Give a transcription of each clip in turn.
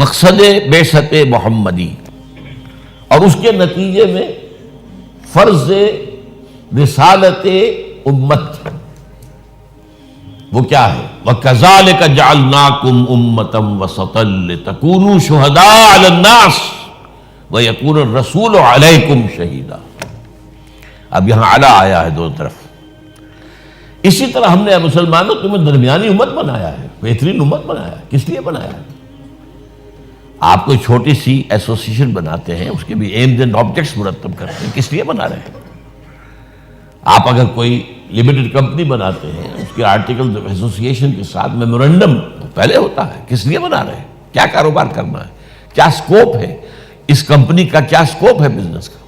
مقصد بعثت محمدی اور اس کے نتیجے میں فرض رسالت امت وہ کیا ہے؟ وَكَذَلِكَ جَعَلْنَاكُمْ أُمَّةً وَسَطًا لِتَكُونُوا شُهَدَاءَ عَلَى النَّاسِ وَيَكُونَ الرَّسُولُ عَلَيْكُمْ شَهِيدًا۔ اب یہاں علی آیا ہے دونوں طرف۔ اسی طرح ہم نے مسلمانوں تمہیں درمیانی امت بنایا ہے، بہترین امت بنایا ہے۔ کس لیے بنایا ہے؟ آپ کوئی چھوٹی سی ایسوسیشن بناتے ہیں، اس کے بھی ایمز اینڈ آبجیکٹس مرتب کرتے ہیں، کس لیے بنا رہے ہیں؟ آپ اگر کوئی لمیٹڈ کمپنی بناتے ہیں، اس کے آرٹیکل آف ایسوسیشن کے ساتھ میمورنڈم پہلے ہوتا ہے، کس لیے بنا رہے ہیں؟ کیا کاروبار کرنا ہے؟ کیا سکوپ ہے اس کمپنی کا؟ کیا سکوپ ہے بزنس کا؟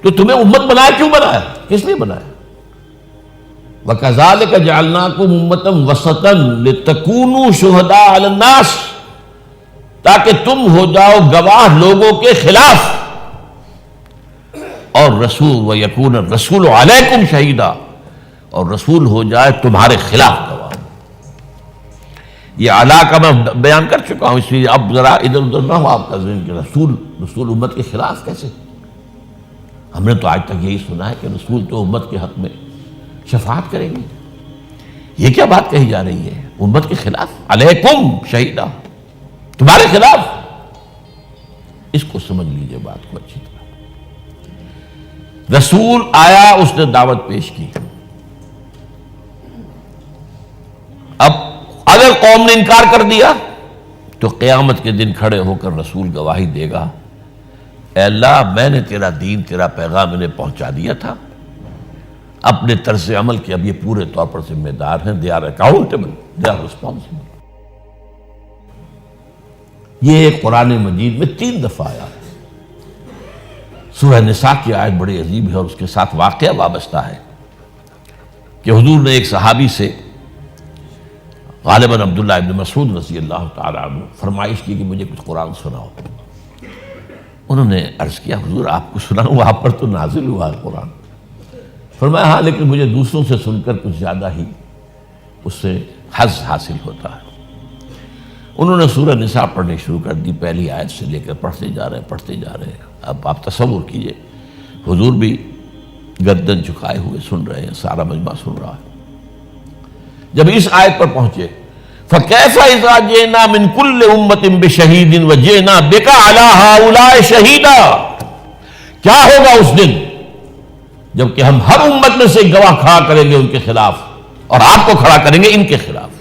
تو تمہیں امت بنایا کیوں بنایا؟ کس لیے بنایا؟ وَكَذَلِكَ جَعَلْنَاكُمْ أُمَّةً وَسَطًا لِتَكُونُوا شُهَدَاءَ عَلَى النَّاسِ، تاکہ تم ہو جاؤ گواہ لوگوں کے خلاف، اور رسول وَيَكُونَ الرَّسُولُ عَلَيْكُمْ شَهِيدًا، اور رسول ہو جائے تمہارے خلاف گواہ۔ یہ اعلیٰ کا میں بیان کر چکا ہوں، اس لیے اب ذرا ادھر ادھر نہ ہو آپ کا ذہن کہ رسول امت کے خلاف کیسے؟ ہم نے تو آج تک یہی سنا ہے کہ رسول تو امت کے حق میں شفاعت کریں گے۔ یہ کیا بات کہی جا رہی ہے؟ امت کے خلاف، علیکم شہیدہ، تمہارے خلاف۔ اس کو سمجھ لیجئے بات کو اچھی طرح۔ رسول آیا، اس نے دعوت پیش کی۔ اب اگر قوم نے انکار کر دیا تو قیامت کے دن کھڑے ہو کر رسول گواہی دے گا، اے اللہ میں نے تیرا دین، تیرا پیغام انہیں پہنچا دیا تھا، اپنے طرز عمل کے اب یہ پورے طور پر ذمہ دار ہیں، they are accountable, they are responsible۔ یہ قرآن مجید میں 3 دفعہ آیا ہے۔ سورہ نساء کی آیت بڑی عجیب ہے اور اس کے ساتھ واقعہ وابستہ ہے کہ حضور نے ایک صحابی سے، غالباً عبداللہ ابن مسعود رضی اللہ تعالیٰ عنہ، فرمائش کی کہ مجھے کچھ قرآن سناؤ۔ انہوں نے عرض کیا حضور آپ کو سناؤں؟ آپ پر تو نازل ہوا ہے قرآن۔ فرمایا ہاں، لیکن مجھے دوسروں سے سن کر کچھ زیادہ ہی اس سے حظ حاصل ہوتا ہے۔ انہوں نے سورہ نساء پڑھنی شروع کر دی، پہلی آیت سے لے کر پڑھتے جا رہے ہیں۔ اب آپ تصور کیجئے حضور بھی گردن جھکائے ہوئے سن رہے ہیں، سارا مجمع سن رہا ہے۔ جب اس آیت پر پہنچے فَكَيْفَ إِذَا جِئْنَا مِنْ كُلِّ أُمَّةٍ بِشَهِيدٍ وَجِئْنَا بِكَ عَلَى هَؤُلَاءِ شَهِيدًا، کیا ہوگا اس دن جبکہ ہم ہر امت میں سے ایک گواہ کھڑا کریں گے ان کے خلاف، اور آپ کو کھڑا کریں گے ان کے خلاف۔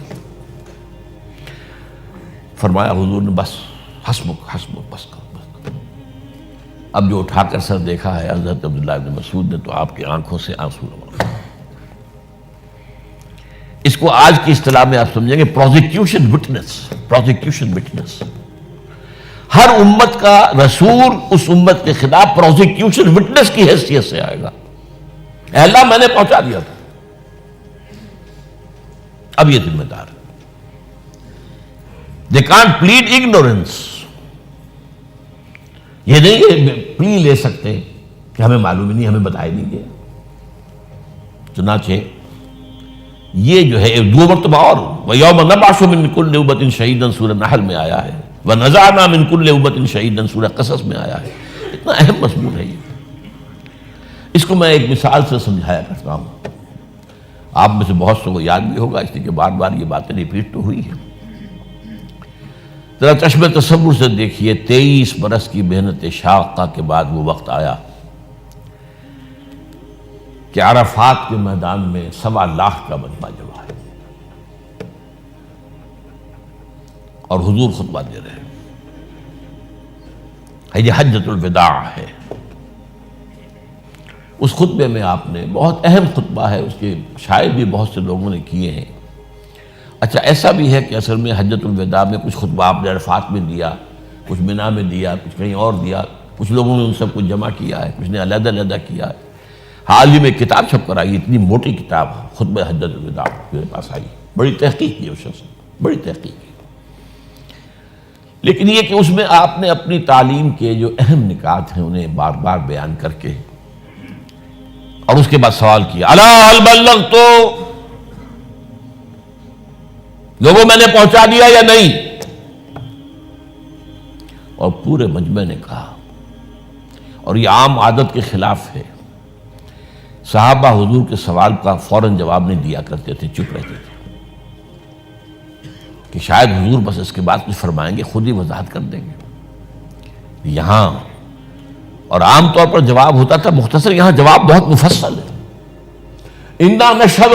فرمایا حضور نے بس حسبک بس کرو۔ اب جو اٹھا کر سر دیکھا ہے حضرت عبداللہ ابن مسعود نے تو آپ کی آنکھوں سے آنسو روا۔ اس کو آج کی اصطلاح میں آپ سمجھیں گے پروزیکیوشن وٹنس۔ ہر امت کا رسول اس امت کے خلاف پروزیکیوشن وٹنس کی حیثیت سے آئے گا۔ اے اللہ میں نے پہنچا دیا تھا، اب یہ ذمہ دار ہے۔ They can't plead ignorance۔ یہ نہیں پلی لے سکتے کہ ہمیں معلوم ہی نہیں، ہمیں بتائے نہیں گیا۔ چنانچہ یہ جو ہے 2 مرتبہ اور وَيَوْمَ نَبْعَثُ مِن كُلِّ أُمَّةٍ شَهِيدًا سورہ نحل میں آیا ہے، وَنَزَعْنَا مِن كُلِّ أُمَّةٍ شَهِيدًا سورہ قصص میں آیا ہے۔ اتنا اہم مضمون ہے یہ۔ اس کو میں ایک مثال سے سمجھایا کرتا ہوں، آپ میں سے بہت سے کو یاد بھی ہوگا، اس لیے کہ بار بار یہ باتیں ریپیٹ تو ہوئی ہیں۔ ذرا چشم تصور سے دیکھیے، 23 برس کی محنت شاقہ کے بعد وہ وقت آیا کہ عرفات کے میدان میں 1.25 لاکھ کا مجمع جمع ہے اور حضور خطبہ دے رہے ہیں۔ یہ حجۃ الوداع ہے۔ اس خطبے میں آپ نے، بہت اہم خطبہ ہے، اس کے شاید بھی بہت سے لوگوں نے کیے ہیں۔ اچھا ایسا بھی ہے کہ اصل میں حجۃ الوداع میں کچھ خطبہ آپ نے عرفات میں دیا، کچھ منی میں دیا، کچھ کہیں اور دیا، کچھ لوگوں نے ان سب کچھ جمع کیا ہے، کچھ نے علیحدہ کیا ہے۔ حال ہی میں کتاب چھپ کر آئی، اتنی موٹی کتاب خطبہ حجۃ الوداع میرے پاس آئی، بڑی تحقیق کی اس شخص نے، بڑی تحقیق کی۔ لیکن یہ کہ اس میں آپ نے اپنی تعلیم کے جو اہم نکات ہیں انہیں بار بار بیان کر کے، اور اس کے بعد سوال کیا الا هل بلغت، لوگوں میں نے پہنچا دیا یا نہیں؟ اور پورے مجمع نے کہا، اور یہ عام عادت کے خلاف ہے۔ صحابہ حضور کے سوال کا فوراً جواب نہیں دیا کرتے تھے، چپ رہتے تھے کہ شاید حضور بس اس کے بعد کچھ فرمائیں گے، خود ہی وضاحت کر دیں گے۔ یہاں اور عام طور پر جواب ہوتا تھا مختصر، یہاں جواب بہت مفصل ہے۔ اِنَّا نَشْهَدُ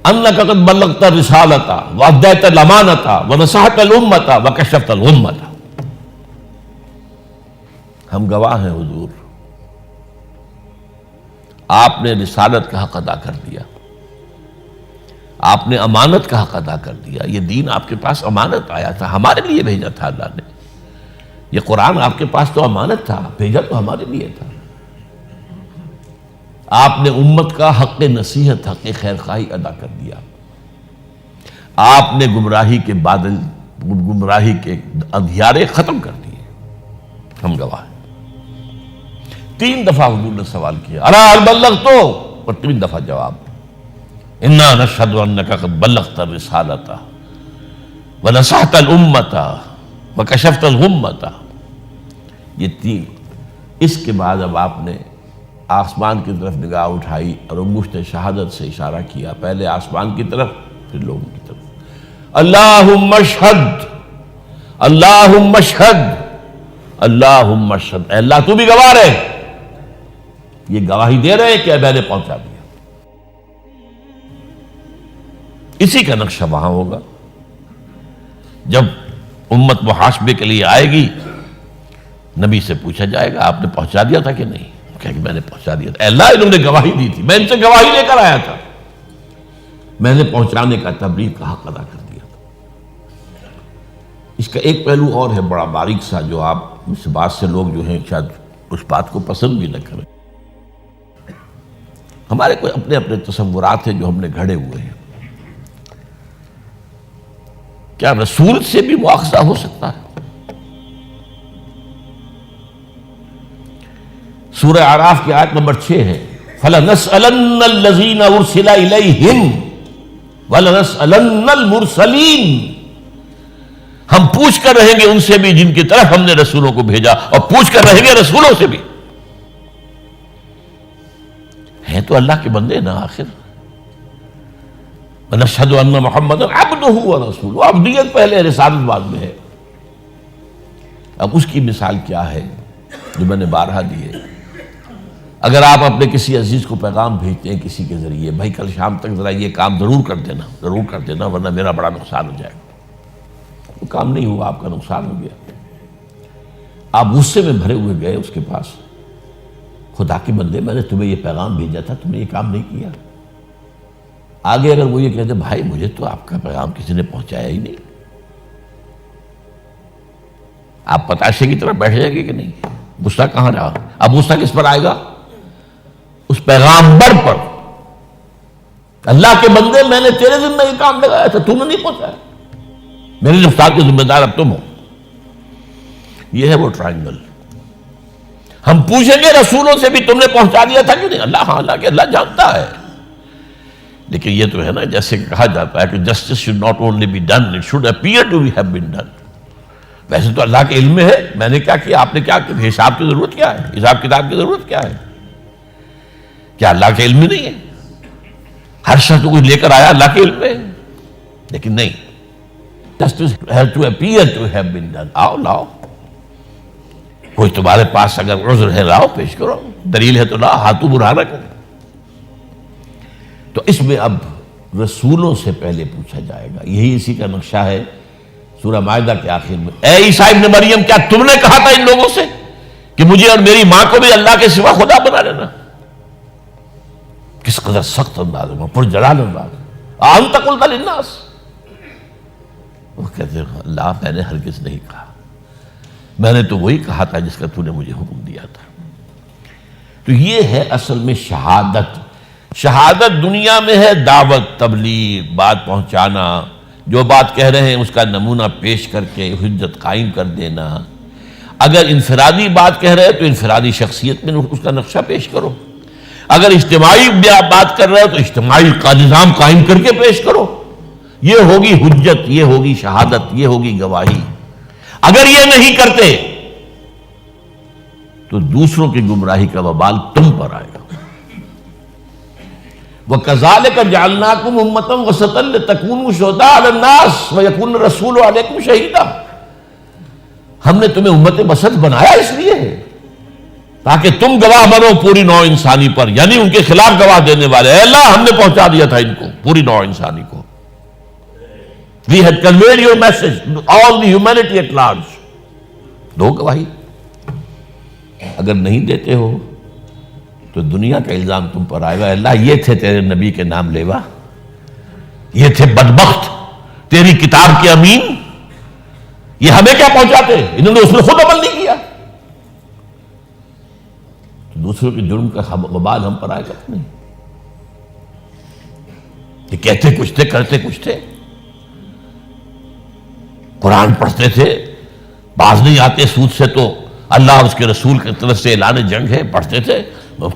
أَنَّكَ قَدْ بَلَّغْتَ الرِّسَالَةَ وَأَدَّيْتَ الْأَمَانَةَ وَنَصَحْتَ الْأُمَّةَ وَكَشَفْتَ الْغُمَّةَ۔ ہم گواہ ہیں حضور، آپ نے رسالت کا حق ادا کر دیا، آپ نے امانت کا حق ادا کر دیا۔ یہ دین آپ کے پاس امانت آیا تھا، ہمارے لیے بھیجا تھا اللہ نے۔ یہ قرآن آپ کے پاس تو امانت تھا، بھیجا تو ہمارے لیے تھا۔ آپ نے امت کا حق نصیحت، حق خیر خواہی ادا کر دیا۔ آپ نے گمراہی کے بادل، گمراہی کے اندھیارے ختم کر دیے۔ ہم گواہ ہیں۔ 3 دفعہ حضور نے سوال کیا، الا هل بلغت، اور 3 دفعہ جواب، انا نشهد انك قد بلغت الرسالة ونصحت الامة وكشفت الغمة۔ یہ 3۔ اس کے بعد اب آپ نے آسمان کی طرف نگاہ اٹھائی اور انگشت شہادت سے اشارہ کیا، پہلے آسمان کی طرف پھر لوگوں کی طرف۔ اللہم اشہد، اللہم اشہد، اللہم اشہد، اے اللہ تو بھی گواہ رہے۔ یہ گواہی دے رہے ہیں کہ میں نے پہنچا دیا۔ اسی کا نقشہ وہاں ہوگا جب امت محاسبے کے لیے آئے گی، نبی سے پوچھا جائے گا آپ نے پہنچا دیا تھا کہ نہیں؟ کہ میں نے پہنچا دیا تھا، اے اللہ انہوں نے گواہی دی تھی، میں ان سے گواہی لے کر آیا تھا، میں نے پہنچانے کا، تبلیغ کا حق ادا کر دیا تھا۔ اس کا ایک پہلو اور ہے بڑا باریک سا، جو آپ اس بات سے لوگ جو ہیں شاید اس بات کو پسند بھی نہ کریں۔ ہمارے کوئی اپنے اپنے تصورات ہیں جو ہم نے گھڑے ہوئے ہیں۔ کیا رسول سے بھی مواخذہ ہو سکتا ہے؟ سورہ اعراف کی آیت نمبر 6 ہے، فَلَنَسْأَلَنَّ الَّذِينَ أُرْسِلَ إِلَيْهِمْ وَلَنَسْأَلَنَّ الْمُرْسَلِينَ۔ ہم پوچھ کر رہیں گے ان سے بھی جن کی طرف ہم نے رسولوں کو بھیجا، اور پوچھ کر رہیں گے رسولوں سے بھی۔ ہیں تو اللہ کے بندے نا آخر۔ وَنَشْهَدُ أَنَّ مُحَمَّدًا عَبْدُهُ وَرَسُولُهُ، عبدیت پہلے، رسالت بعد میں ہے۔ اب اس کی مثال کیا ہے جو میں نے بارہا دی ہے۔ اگر آپ اپنے کسی عزیز کو پیغام بھیجتے ہیں کسی کے ذریعے، بھائی کل شام تک ذرا یہ کام ضرور کر دینا، ضرور کر دینا ورنہ میرا بڑا نقصان ہو جائے گا، وہ کام نہیں ہوا، آپ کا نقصان ہو گیا، آپ غصے میں بھرے ہوئے گئے اس کے پاس، خدا کے بندے میں نے تمہیں یہ پیغام بھیجا تھا، تم نے یہ کام نہیں کیا۔ آگے اگر وہ یہ کہتے بھائی مجھے تو آپ کا پیغام کسی نے پہنچایا ہی نہیں، آپ پتاشے کی طرف بیٹھ جائیں گے کہ نہیں؟ غصہ کہاں رہا؟ اب غصہ کس پر آئے گا؟ اس پیغامبر پر۔ اللہ کے بندے میں نے تیرے ذمہ یہ کام لگایا تھا، تو نے نہیں پہنچایا، میرے رفتار کے ذمہ دار اب تم ہو۔ یہ ہے وہ ٹرائنگل۔ ہم پوچھیں گے رسولوں سے بھی تم نے پہنچا دیا تھا کہ نہیں؟ اللہ ہاں، اللہ کہ اللہ جانتا ہے، لیکن یہ تو ہے نا جیسے کہا جاتا ہے کہ justice should not only be done, it should appear to have been done۔ ویسے تو اللہ کے علم میں ہے میں نے کیا کیا، آپ نے کیا کیا، حساب کی ضرورت کیا ہے، حساب کتاب کی ضرورت کیا ہے؟ کیا اللہ کے علم میں نہیں ہے؟ ہر شخص کچھ لے کر آیا اللہ کے علم میں، لیکن نہیں، justice has to appear to have been done۔ آؤ لاؤ، کوئی تمہارے پاس اگر عذر ہے لاؤ، پیش کرو، دلیل ہے تو لاؤ، ہاتھوں برہانہ کرو۔ تو اس میں اب رسولوں سے پہلے پوچھا جائے گا، یہی اسی کا نقشہ ہے سورہ مائدہ کے آخر میں، اے عیسیٰ ابن مریم کیا تم نے کہا تھا ان لوگوں سے کہ مجھے اور میری ماں کو بھی اللہ کے سوا خدا بنا لینا؟ کس قدر سخت انداز میں، پرجلال انداز، انت قلت للناس، وہ کہتے ہیں اللہ میں نے ہرگز نہیں کہا، میں نے تو وہی کہا تھا جس کا تو نے مجھے حکم دیا تھا۔ تو یہ ہے اصل میں شہادت۔ شہادت دنیا میں ہے دعوت، تبلیغ، بات پہنچانا، جو بات کہہ رہے ہیں اس کا نمونہ پیش کر کے حجت قائم کر دینا۔ اگر انفرادی بات کہہ رہے ہیں تو انفرادی شخصیت میں اس کا نقشہ پیش کرو، اگر اجتماعی بات کر رہے ہو تو اجتماعی کا نظام قائم کر کے پیش کرو۔ یہ ہوگی حجت، یہ ہوگی شہادت، یہ ہوگی گواہی۔ اگر یہ نہیں کرتے تو دوسروں کی گمراہی کا وبال تم پر آئے گا. وَكَذَلِكَ جَعَلْنَاكُمْ أُمَّةً وَسَطًا لِتَكُونُوا شُهَدَاءَ عَلَى النَّاسِ وَيَكُونَ الرَّسُولُ عَلَيْكُمْ شَهِيدًا. ہم نے تمہیں امت وسط بنایا اس لیے ہے تاکہ تم گواہ بنو پوری نوع انسانی پر، یعنی ان کے خلاف گواہ دینے والے. اے اللہ ہم نے پہنچا دیا تھا ان کو، پوری نوع انسانی کو. We had conveyed your message to all the humanity at large. دو گواہی. اگر نہیں دیتے ہو تو دنیا کا الزام تم پر آئے گا. اللہ یہ تھے تیرے نبی کے نام لیوا، یہ تھے بدبخت تیری کتاب کے امین، یہ ہمیں کیا پہنچاتے، انہوں نے اس میں خود عمل نہیں کیا. دوسروں کے جرم کا وبال ہم پر آئے گا نہیں. یہ کہتے کچھ تھے کرتے کچھ تھے. قرآن پڑھتے تھے، باز نہیں آتے سود سے تو اللہ اور اس کے رسول کی طرف سے اعلان جنگ ہے، پڑھتے تھے،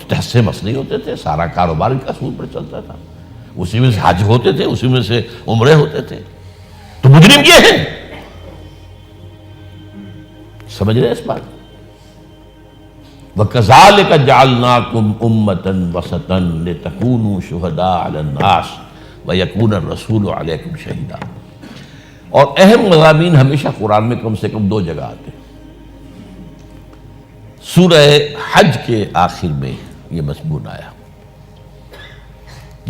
تحس سے مس نہیں ہوتے تھے. سارا کاروبار ان کا سود پر چلتا تھا، اسی میں سے حج ہوتے تھے، اسی میں سے عمرے ہوتے تھے. تو مجرم یہ ہیں. سمجھ رہے اس بات؟ وَكَذَلِكَ جَعَلْنَاكُمْ أُمَّةً وَسَطًا لِتَكُونُوا شُهَدَاءَ عَلَى النَّاسِ وَيَكُونَ الرَّسُولُ عَلَيْكُمْ شَهِيدًا. اور اہم مضامین ہمیشہ قرآن میں کم سے کم دو جگہ آتے ہیں. سورہ حج کے آخر میں یہ مضمون آیا،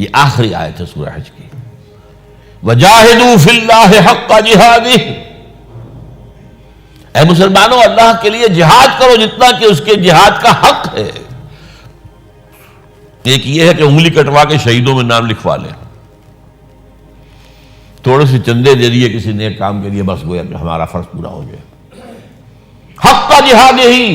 یہ آخری آیت ہے سورہ حج کی. وَجَاهِدُوا فِي اللَّهِ حَقَّ جِهَادِهِ. اے مسلمانوں اللہ کے لیے جہاد کرو جتنا کہ اس کے جہاد کا حق ہے. ایک یہ ہے کہ انگلی کٹوا کے شہیدوں میں نام لکھوا لیں، تھوڑے سے چندے دے دیے کسی نیک کام کے لیے، بس گویا کہ ہمارا فرض پورا ہو جائے. حق کا جہاد ہی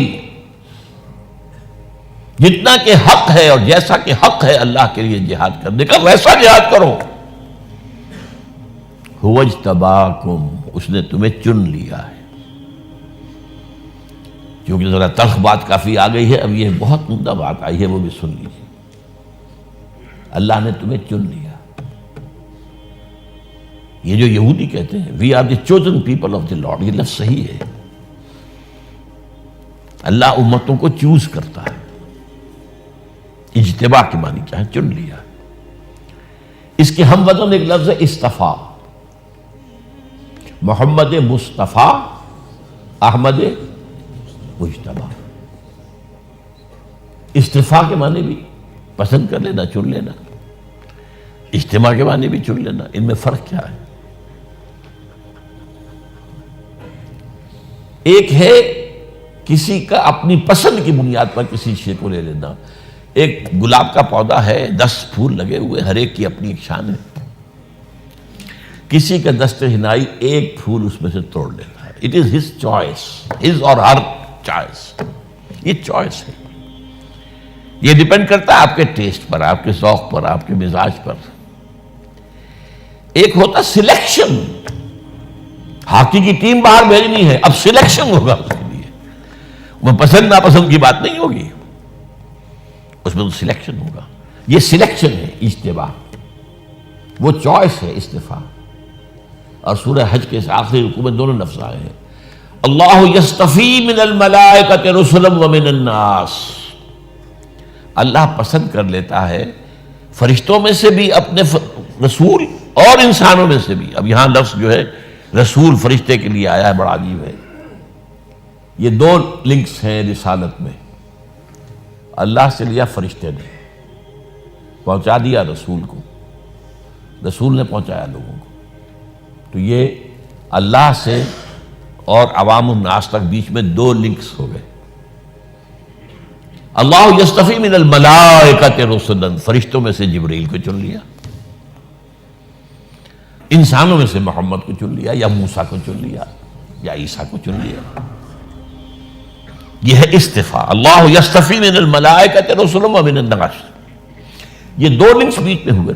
جتنا کہ حق ہے اور جیسا کہ حق ہے اللہ کے لیے جہاد کرنے کا، ویسا جہاد کرو. هو اجتباکم، اس نے تمہیں چن لیا ہے. کیونکہ ذرا تلخ بات کافی آ گئی ہے، اب یہ بہت عمدہ بات آئی ہے، وہ بھی سن لیجیے. اللہ نے تمہیں چن لیا. یہ جو یہودی کہتے ہیں we are the chosen people of the lord, یہ لفظ صحیح ہے. اللہ امتوں کو چوز کرتا ہے. اجتباع کے معنی کیا ہے؟ چن لیا. اس کے ہم وزن ایک لفظ ہے اصطفیٰ. محمد مصطفیٰ، احمد مجتبیٰ. استفاء کے معنی بھی پسند کر لینا، چن لینا. اجتماع کے معنی بھی چن لینا. ان میں فرق کیا ہے؟ ایک ہے کسی کا اپنی پسند کی بنیاد پر کسی شے کو لے لینا. ایک گلاب کا پودا ہے، 10 پھول لگے ہوئے، ہر ایک کی اپنی ایک شان ہے. کسی کا دست حنائی ایک پھول اس میں سے توڑ لیتا ہے. It is his choice, his or Hare choice. یہ چوائس ہے. یہ ڈیپینڈ کرتا ہے آپ کے ٹیسٹ پر، آپ کے ذوق پر، آپ کے مزاج پر. ایک ہوتا سلیکشن. ہاکی کی ٹیم باہر بھیجنی ہے، اب سلیکشن ہوگا اس کے لیے. وہ پسند ناپسند کی بات نہیں ہوگی، اس میں تو سلیکشن ہوگا. یہ سلیکشن ہے اجتباع، وہ چوائس ہے استفاء. اور سورہ حج کے آخری رکوع میں دونوں لفظ آئے ہیں. اللہ یصطفی من الملائکۃ رسلا ومن الناس. اللہ پسند کر لیتا ہے فرشتوں میں سے بھی اپنے رسول اور انسانوں میں سے بھی. اب یہاں لفظ جو ہے رسول فرشتے کے لیے آیا ہے، بڑا عجیب ہے. یہ دو لنکس ہیں رسالت میں. اللہ سے لیا فرشتے نے، پہنچا دیا رسول کو، رسول نے پہنچایا لوگوں کو. تو یہ اللہ سے اور عوام الناس تک بیچ میں دو لنکس ہو گئے. اللہ یصطفی من الملائکۃ رسلا، فرشتوں میں سے جبریل کو چن لیا، انسانوں میں سے محمد کو چن لیا، یا موسیٰ کو چن لیا، یا عیسیٰ کو چن لیا. یہ ہے استفاء. اللہ یصطفی من الملائکۃ رسلا ومن الناس. یہ دو لنکس بیچ میں ہوئے.